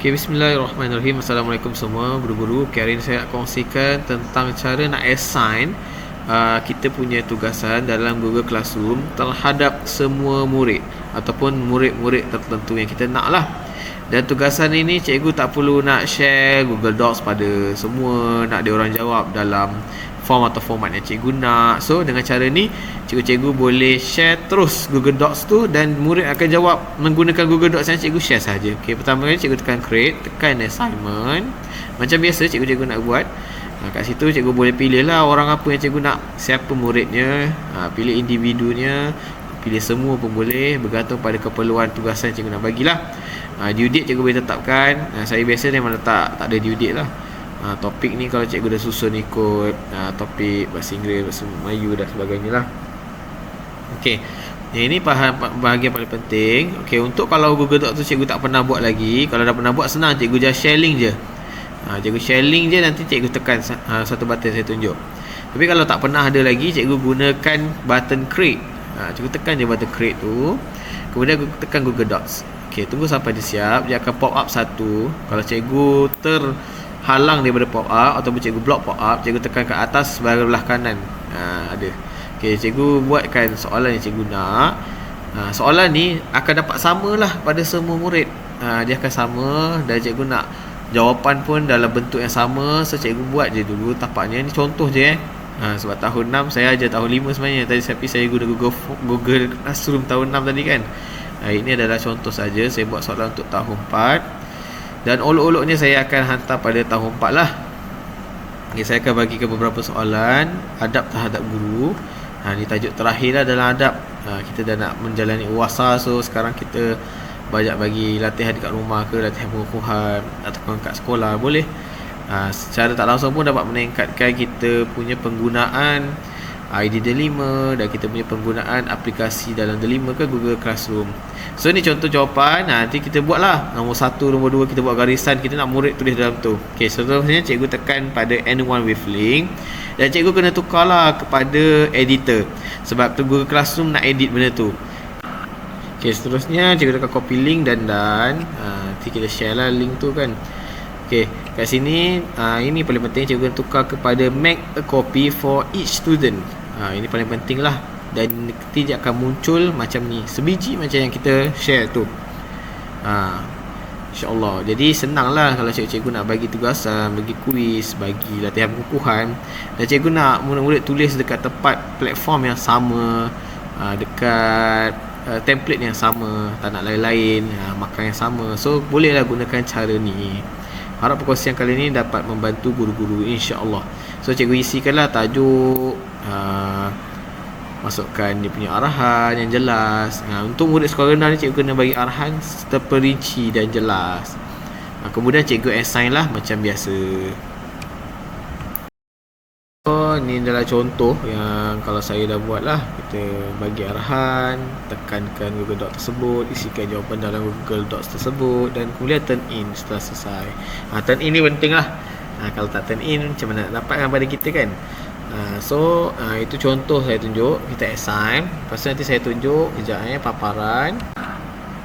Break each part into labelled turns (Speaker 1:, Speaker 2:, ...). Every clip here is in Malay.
Speaker 1: Okay, bismillahirrahmanirrahim. Assalamualaikum semua guru-guru. Okay, hari ini saya nak kongsikan tentang cara nak assign kita punya tugasan dalam Google Classroom terhadap semua murid ataupun murid-murid tertentu yang kita nak lah. Dan tugasan ini cikgu tak perlu nak share Google Docs pada semua, nak dia orang jawab dalam form atau format yang cikgu nak. So dengan cara ni cikgu-cikgu boleh share terus Google Docs tu dan murid akan jawab menggunakan Google Docs yang cikgu share saja. Okey, pertama kali cikgu tekan create, tekan assignment. Macam biasa cikgu-cikgu nak buat. Kat situ cikgu boleh pilih lah orang apa yang cikgu nak, siapa muridnya, pilih individunya, pilih semua pun boleh, bergantung pada keperluan tugasan yang cikgu nak bagilah. Due date cikgu boleh tetapkan. Saya biasa memang letak tak ada due date lah. Topik ni kalau cikgu dah susun ikut topik bahasa Inggeris, bahasa Melayu dan sebagainya lah. Okey, ini bahagian paling penting. Okey, untuk kalau Google Docs tu cikgu tak pernah buat lagi, kalau dah pernah buat senang, cikgu just share link je. Cikgu share link je, nanti cikgu tekan satu button saya tunjuk. Tapi kalau tak pernah ada lagi, cikgu gunakan button create. Cikgu tekan je button create tu, kemudian tekan Google Docs. Okey, tunggu sampai dia siap. Dia akan pop up satu. Kalau cikgu terhalang daripada pop up ataupun cikgu block pop up, cikgu tekan ke atas sebelah kanan. Ada. Okey, cikgu buatkan soalan yang cikgu nak. Soalan ni akan dapat samalah pada semua murid. Dia akan sama dan cikgu nak jawapan pun dalam bentuk yang sama. So cikgu buat je dulu tapaknya. Ni contoh je sebab tahun 6 saya ajar tahun 5 sebenarnya. Tapi saya guna Google Classroom tahun 6 tadi kan. Ini adalah contoh saja. Saya buat soalan untuk tahun 4 dan olok-oloknya saya akan hantar pada tahun 4 lah. Okay, saya akan bagikan beberapa soalan adab terhadap guru. Ni tajuk terakhir lah dalam adab. Kita dah nak menjalani UASA. So sekarang kita banyak bagi latihan dekat rumah ke, latihan pengukuhan ataupun kat sekolah boleh. Secara tak langsung pun dapat meningkatkan kita punya penggunaan ID Delima dan kita punya penggunaan aplikasi dalam Delima ke Google Classroom. So ni contoh jawapan. Nanti kita buat lah. Nombor 1, nombor 2 kita buat garisan. Kita nak murid tulis dalam tu. Okay, seterusnya cikgu tekan pada N1 with link. Dan cikgu kena tukar lah kepada editor. Sebab tu Google Classroom nak edit benda tu. Okay, seterusnya cikgu tekan copy link dan nanti kita share lah link tu kan. Okay, kat sini ini paling penting, cikgu kena tukar kepada make a copy for each student. Ini paling penting lah. Dan nanti dia akan muncul macam ni, sebiji macam yang kita share tu. InsyaAllah. Jadi senang lah kalau cikgu nak bagi tugasan, bagi kuis, bagi latihan pengukuhan. Dan cikgu nak murid-murid tulis dekat tempat platform yang sama, dekat template yang sama, tak nak lain-lain, makan yang sama. So bolehlah gunakan cara ni. Harap perkongsian kali ini dapat membantu guru-guru, insya-Allah. So cikgu isikanlah tajuk, masukkan dia punya arahan yang jelas. Untuk murid sekolah rendah ni cikgu kena bagi arahan terperinci dan jelas. Kemudian cikgu assign lah macam biasa. So ni adalah contoh yang kalau saya dah buat lah. Kita bagi arahan, tekankan Google Docs tersebut, isikan jawapan dalam Google Docs tersebut dan kemudian turn in setelah selesai. Turn in ni penting lah. Kalau tak turn in, macam mana nak dapatkan pada kita kan. So itu contoh saya tunjuk. Kita assign. Lepas tu nanti saya tunjuk kejap paparan.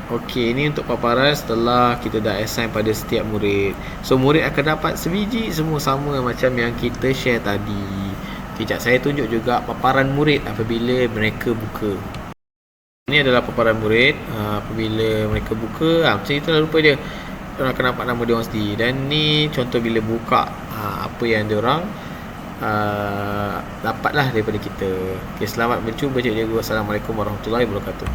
Speaker 1: Okey, ini untuk paparan setelah kita dah assign pada setiap murid. So murid akan dapat sebiji semua sama macam yang kita share tadi. Sekejap saya tunjuk juga paparan murid apabila mereka buka. Ini adalah paparan murid apabila mereka buka. Macam itulah rupa dia. Orang akan nampak nama dia orang sendiri. Dan ni contoh bila buka apa yang dia orang dapatlah daripada kita. Okay, selamat berjumpa cikgu. Assalamualaikum warahmatullahi wabarakatuh.